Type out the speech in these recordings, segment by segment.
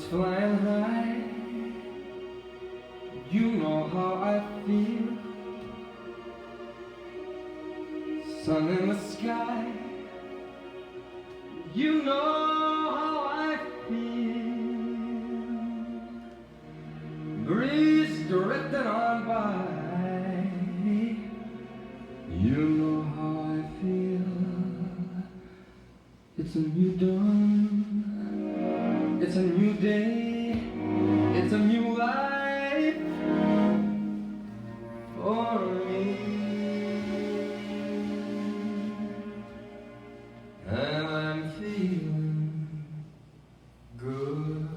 flying high. You know how I feel. Sun in the sky. You know how I feel. Breeze drifting on by. You know how I feel. It's a new dawn. It's a new day. It's a new life for me. And I'm feeling good.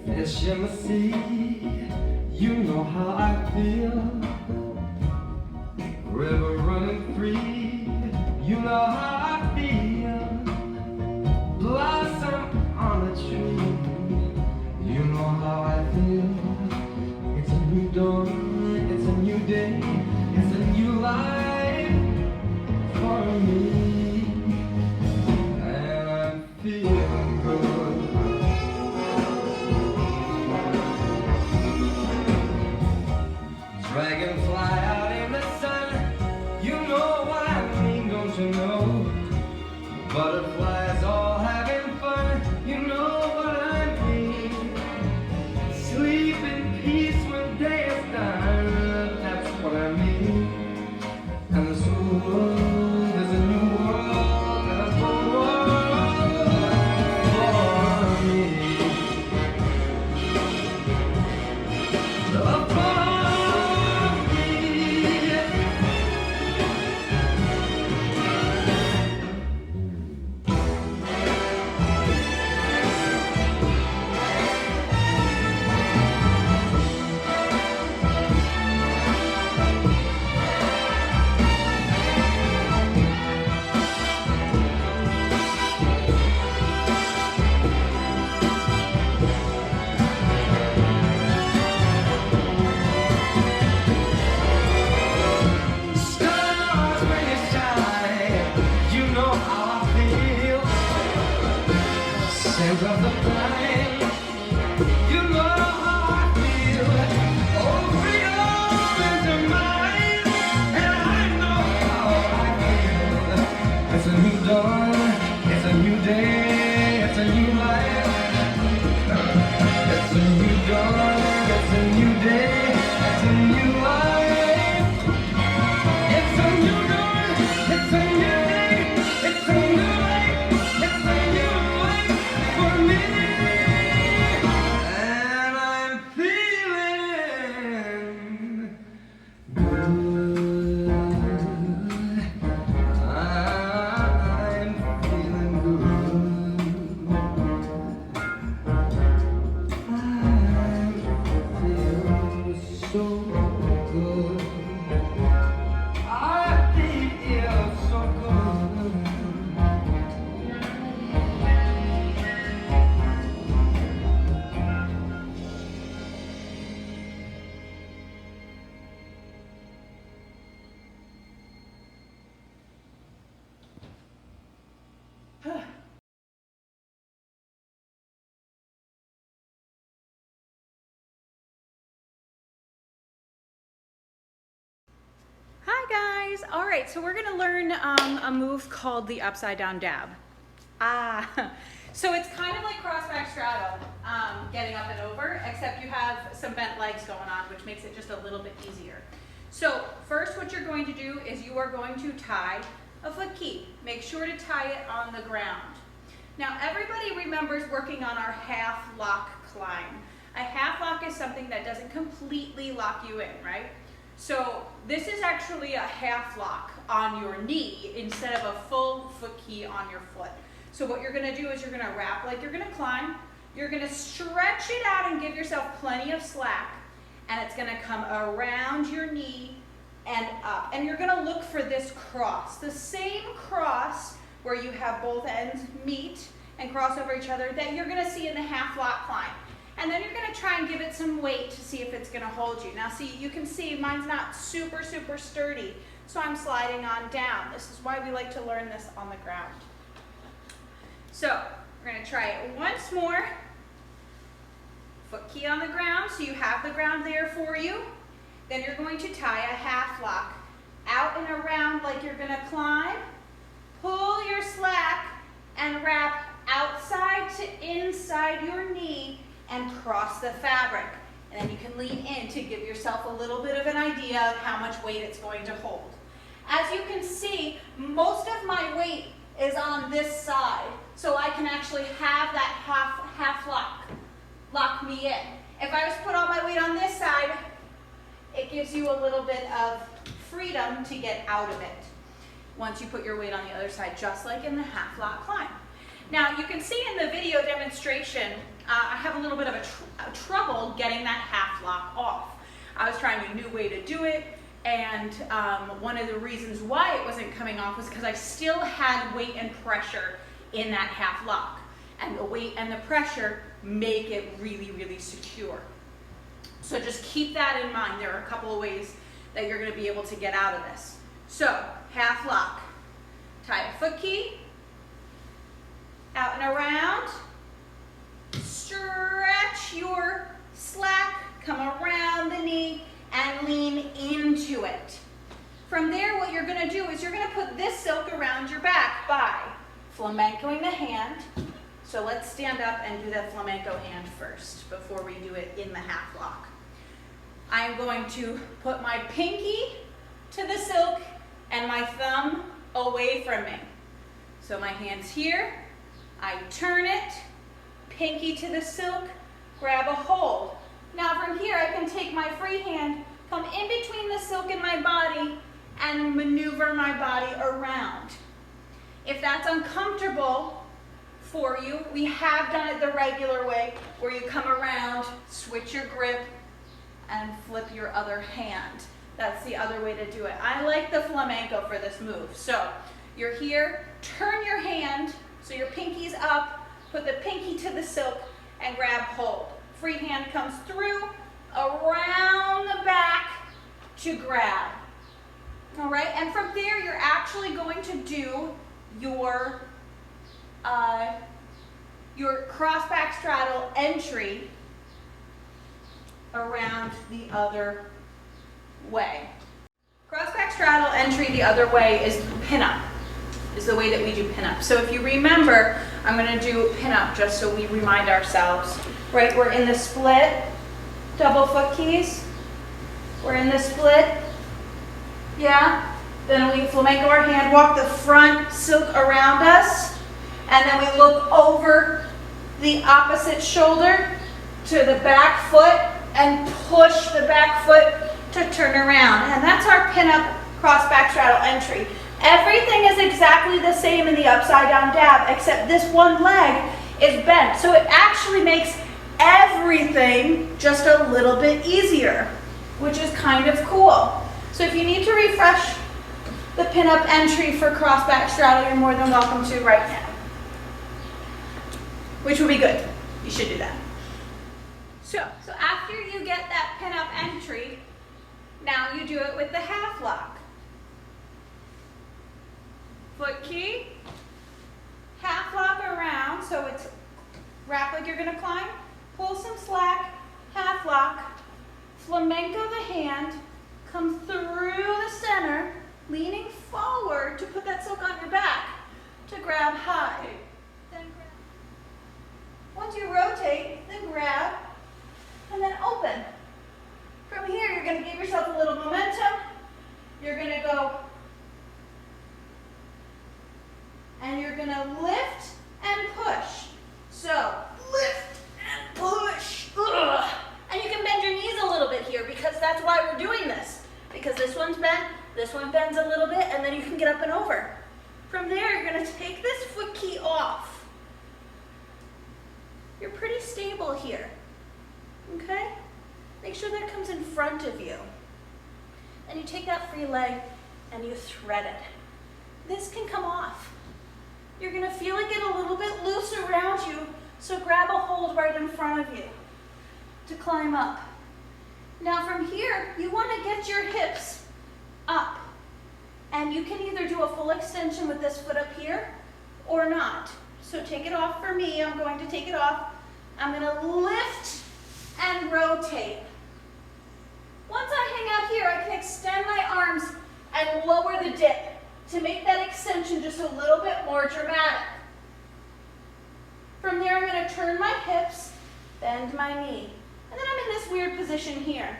Fish in the sea, you know how I feel. River running free, you know how I feel. Blossom on a tree, you know how I feel. It's a new dawn, it's a new day, it's a new life for me. And I'm feeling good. Dragonfly out in the sun, you know what I mean, don't you know? Butterflies all having fun, you know what I mean. Sleep in peace when day is done, that's what I mean. And this whole world is a new world, and a whole world for me. Love for of the blind, you know how I feel. Oh, freedom is mine, and I know how I feel. It's a new dawn, it's a new day, it's a new life. It's a new dawn, it's a new day, it's a new life. It's a new dawn, it's a new day, it's a new life, it's a new life for me. And I'm feeling good. I'm feeling good. I feel so good. I feel so good. Hi guys! Alright, so we're going to learn a move called the upside down dab. So it's kind of like X-Back Straddle, getting up and over, except you have some bent legs going on, which makes it just a little bit easier. So first what you're going to do is you are going to tie a foot key. Make sure to tie it on the ground. Now everybody remembers working on our half lock climb. A half lock is something that doesn't completely lock you in, right? So this is actually a half lock on your knee instead of a full foot key on your foot. So what you're going to do is you're going to wrap like you're going to climb. You're going to stretch it out and give yourself plenty of slack. And it's going to come around your knee and up. And you're going to look for this cross. The same cross where you have both ends meet and cross over each other that you're going to see in the half lock climb. And then you're gonna try and give it some weight to see if it's gonna hold you. Now see, you can see mine's not super, super sturdy, so I'm sliding on down. This is why we like to learn this on the ground. So we're gonna try it once more. Foot key on the ground, so you have the ground there for you. Then you're going to tie a half lock out and around like you're gonna climb. Pull your slack and wrap outside to inside your knee and cross the fabric. And then you can lean in to give yourself a little bit of an idea of how much weight it's going to hold. As you can see, most of my weight is on this side, so I can actually have that half lock me in. If I was to put all my weight on this side, it gives you a little bit of freedom to get out of it once you put your weight on the other side, just like in the half lock climb. Now you can see in the video demonstration, I have a little bit of a trouble getting that half lock off. I was trying a new way to do it, and one of the reasons why it wasn't coming off was because I still had weight and pressure in that half lock. And the weight and the pressure make it really, really secure. So just keep that in mind. There are a couple of ways that you're going to be able to get out of this. So, half lock. Tie a foot key. Out and around. Stretch your slack. Come around the knee and lean into it. From there, what you're going to do is you're going to put this silk around your back by flamencoing the hand. So let's stand up and do that flamenco hand first before we do it in the half lock. I'm going to put my pinky to the silk and my thumb away from me. So my hand's here, I turn it, pinky to the silk, grab a hold. Now from here I can take my free hand, come in between the silk and my body, and maneuver my body around. If that's uncomfortable for you, we have done it the regular way, where you come around, switch your grip, and flip your other hand. That's the other way to do it. I like the flamenco for this move. So you're here, turn your hand, so your pinky's up, put the pinky to the silk, and grab hold. Free hand comes through, around the back to grab. All right, and from there you're actually going to do your cross-back straddle entry around the other way. Cross-back straddle entry the other way is pin-up, is the way that we do pin-up. So if you remember, I'm going to do pin-up just so we remind ourselves. Right, we're in the split, double foot keys. We're in the split, yeah. Then we flamenco our hand, walk the front silk around us, and then we look over the opposite shoulder to the back foot and push the back foot to turn around. And that's our pin-up cross-back straddle entry. Everything is exactly the same in the upside-down dab, except this one leg is bent. So it actually makes everything just a little bit easier, which is kind of cool. So if you need to refresh the pin-up entry for cross-back straddle, you're more than welcome to right now, which will be good. You should do that. So after you get that pin-up entry, now you do it with the half lock. Foot key, half lock around, so it's wrap like you're gonna climb, pull some slack, half lock, flamenco the hand, come through the center, leaning forward to put that silk on your back, to grab high. Then grab. Once you rotate, then grab, and then open. From here, you're going to give yourself a little momentum. You're going to go, and you're going to lift and push. So, lift and push. Ugh. And you can bend your knees a little bit here, because that's why we're doing this. Because this one's bent, this one bends a little bit, and then you can get up and over. From there, you're going to take this foot key off. You're pretty stable here, okay? Make sure that comes in front of you. And you take that free leg and you thread it. This can come off. You're going to feel it get a little bit loose around you, so grab a hold right in front of you. to climb up. Now from here, you want to get your hips up. And you can either do a full extension with this foot up here or not. So take it off for me. I'm going to take it off. I'm going to lift and rotate. Once I hang out here, I can extend my arms and lower the dip to make that extension just a little bit more dramatic. From there, I'm going to turn my hips, bend my knee. And then I'm in this weird position here.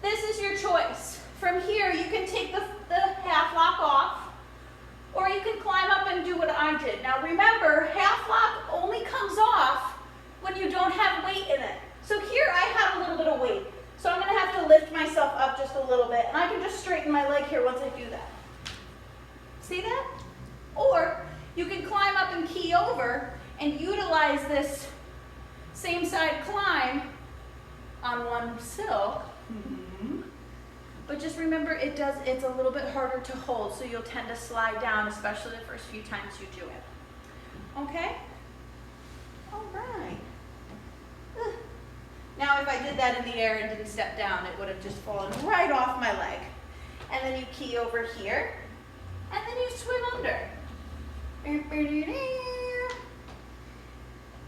This is your choice. From here, you can take the half lock off, or you can climb up and do what I did. Now remember, half lock only comes off when you don't have weight in it. So here I have a little bit of weight. So I'm going to have to lift myself up just a little bit, and I can just straighten my leg here once I do that. See that? Or you can climb up and key over and utilize this same side climb on one silk. But just remember, it's a little bit harder to hold, so you'll tend to slide down, especially the first few times you do it. Okay? All right. Now if I did that in the air and didn't step down, it would have just fallen right off my leg. And then you key over here, and then you swim under.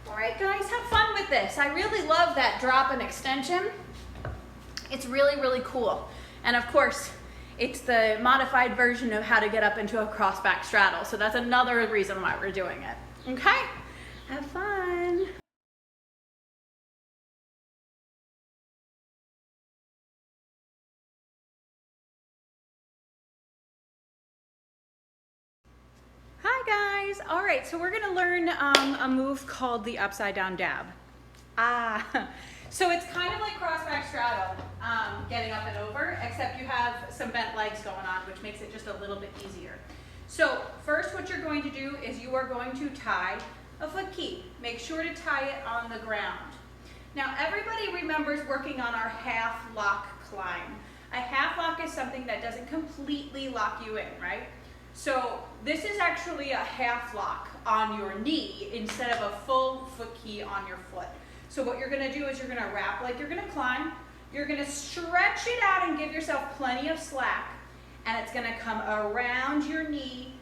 All right, guys, have fun with this. I really love that drop and extension. It's really, really cool. And of course, it's the modified version of how to get up into a cross-back straddle. So that's another reason why we're doing it. Okay? Have fun. Hi guys. All right, so we're gonna learn a move called the upside down dab. So it's kind of like cross-back straddle, getting up and over, except you have some bent legs going on, which makes it just a little bit easier. So first what you're going to do is you are going to tie a foot key. Make sure to tie it on the ground. Now everybody remembers working on our half lock climb. A half lock is something that doesn't completely lock you in, right? So this is actually a half lock on your knee instead of a full foot key on your foot. So what you're gonna do is you're gonna wrap like you're gonna climb, you're gonna stretch it out and give yourself plenty of slack, and it's gonna come around your knee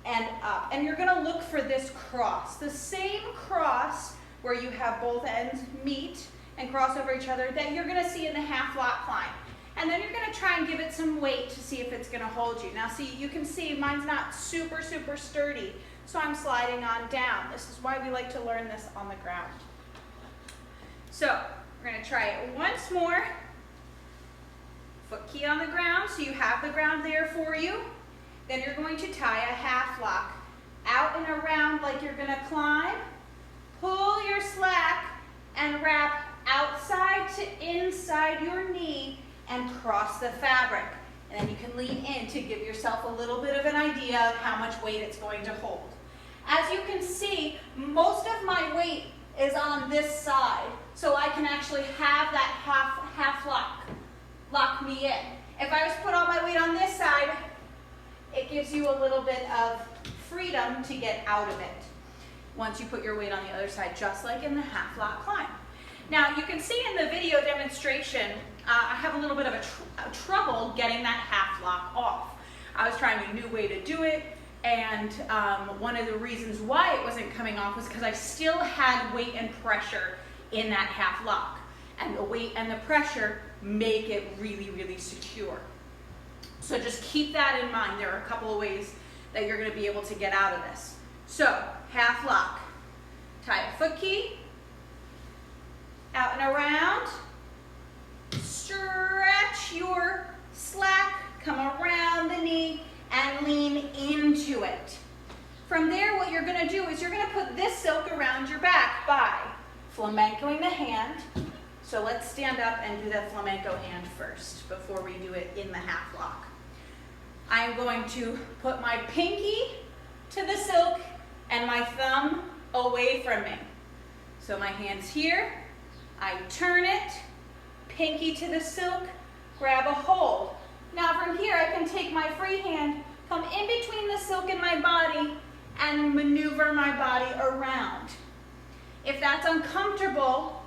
and up. And you're gonna look for this cross, the same cross where you have both ends meet and cross over each other that you're gonna see in the half lock climb. And then you're gonna try and give it some weight to see if it's gonna hold you. Now see, you can see mine's not super, super sturdy, so I'm sliding on down. This is why we like to learn this on the ground. So we're gonna try it once more. Foot key on the ground, so you have the ground there for you. Then you're going to tie a half lock out and around like you're gonna climb. Pull your slack and wrap outside to inside your knee and cross the fabric. And then you can lean in to give yourself a little bit of an idea of how much weight it's going to hold. As you can see, most of my weight is on this side, so I can actually have that half lock me in. If I was to put all my weight on this side, it gives you a little bit of freedom to get out of it once you put your weight on the other side, just like in the half lock climb. Now you can see in the video demonstration, I have a little bit of a trouble getting that half lock off. I was trying a new way to do it, and one of the reasons why it wasn't coming off was because I still had weight and pressure in that half lock. And the weight and the pressure make it really, really secure. So just keep that in mind. There are a couple of ways that you're going to be able to get out of this. So half lock, tie a foot key, out and around, stretch your slack, come around the knee, and lean into it. From there, what you're going to do is you're going to put this silk around your back by flamencoing the hand. So let's stand up and do that flamenco hand first before we do it in the half lock. I'm going to put my pinky to the silk and my thumb away from me. So my hand's here, I turn it, pinky to the silk, grab a hold. Now from here I can take my free hand, come in between the silk and my body, and maneuver my body around. If that's uncomfortable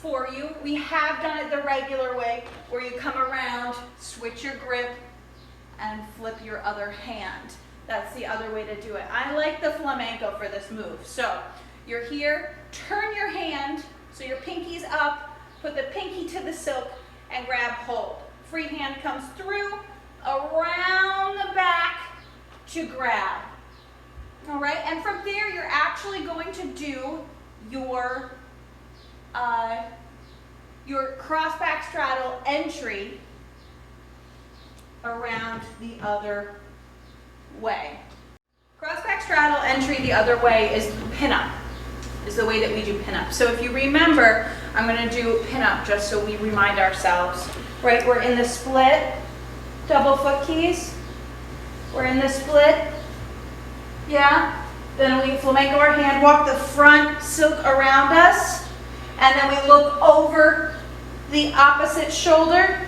for you. We have done it the regular way, where you come around, switch your grip, and flip your other hand. That's the other way to do it. I like the flamenco for this move. So you're here, turn your hand, so your pinky's up, put the pinky to the silk, and grab hold. Free hand comes through, around the back to grab. All right, and from there, you're actually going to do your cross-back straddle entry around the other way. Cross-back straddle entry the other way is pin-up, is the way that we do pin-up. So if you remember, I'm going to do pin-up just so we remind ourselves, right? We're in the split, double foot keys. We're in the split, yeah? Then we flamenco our hand, walk the front silk around us, and then we look over the opposite shoulder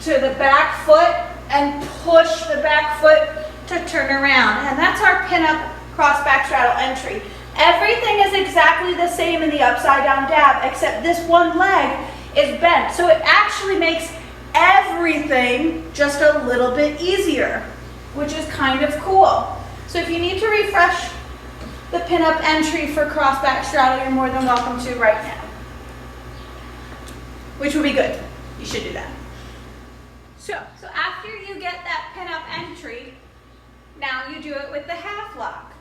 to the back foot and push the back foot to turn around. And that's our pin-up cross-back straddle entry. Everything is exactly the same in the upside down dab, except this one leg is bent. So it actually makes everything just a little bit easier, which is kind of cool. So if you need to refresh the pin-up entry for cross-back straddle, you're more than welcome to right now, which would be good. You should do that. So after you get that pin-up entry, now you do it with the half lock.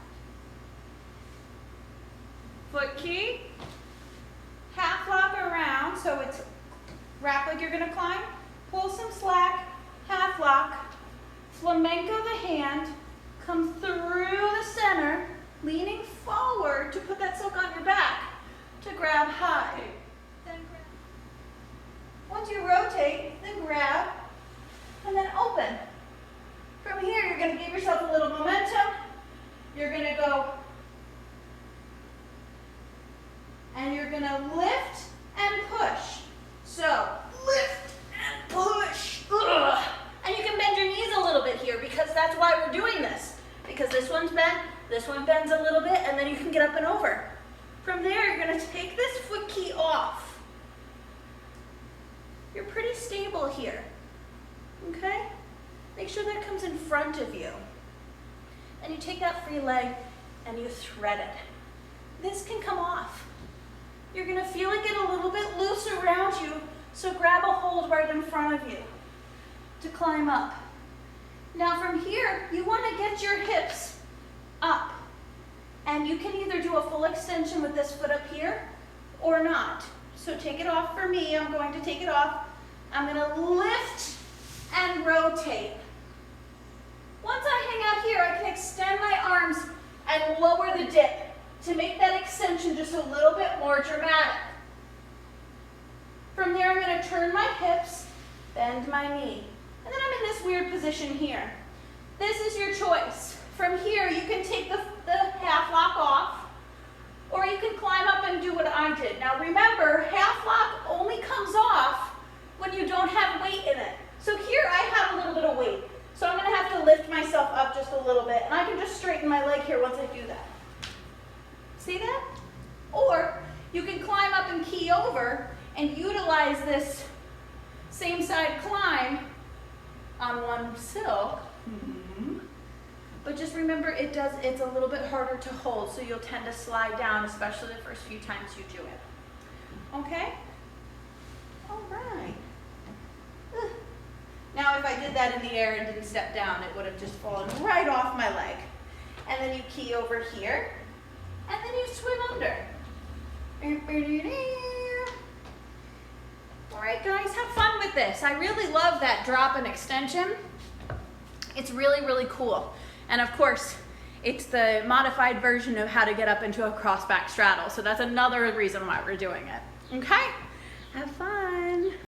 Foot key, half lock around, so it's wrap like you're gonna climb, pull some slack, half lock, flamenco the hand, come through the center, leaning forward to put that silk on your back, to grab high. Then grab. Once you rotate, then grab, and then open. From here, you're gonna give yourself a little momentum. You're gonna go, and you're gonna lift and push. So, lift and push. Ugh. And you can bend your knees a little bit here, because that's why we're doing this. Because this one's bent, this one bends a little bit, and then you can get up and over. From there, you're gonna take this foot key off. You're pretty stable here, okay? Make sure that comes in front of you. And you take that free leg and you thread it. This can come off. You're gonna feel it get a little bit loose around you, so grab a hold right in front of you to climb up. Now from here, you wanna get your hips up. And you can either do a full extension with this foot up here or not. So take it off for me, I'm going to take it off. I'm gonna lift and rotate. Once I hang out here, I can extend my arms and lower the dip to make that extension just a little bit more dramatic. From there, I'm gonna turn my hips, bend my knee. And then I'm in this weird position here. This is your choice. From here, you can take the half lock off, or you can climb up and do what I did. Now remember, half lock only comes off when you don't have weight in it. So here I have a little bit of weight. So I'm gonna have to lift myself up just a little bit, and I can just straighten my leg here once I do that. See that? Or you can climb up and key over and utilize this same side climb on one silk. But just remember, it's a little bit harder to hold, so you'll tend to slide down, especially the first few times you do it. Okay? All right. Ugh. Now if I did that in the air and didn't step down, it would have just fallen right off my leg. And then you key over here, and then you swim under. All right, guys, have fun with this. I really love that drop and extension. It's really, really cool. And of course, it's the modified version of how to get up into a cross-back straddle. So that's another reason why we're doing it. Okay? Have fun.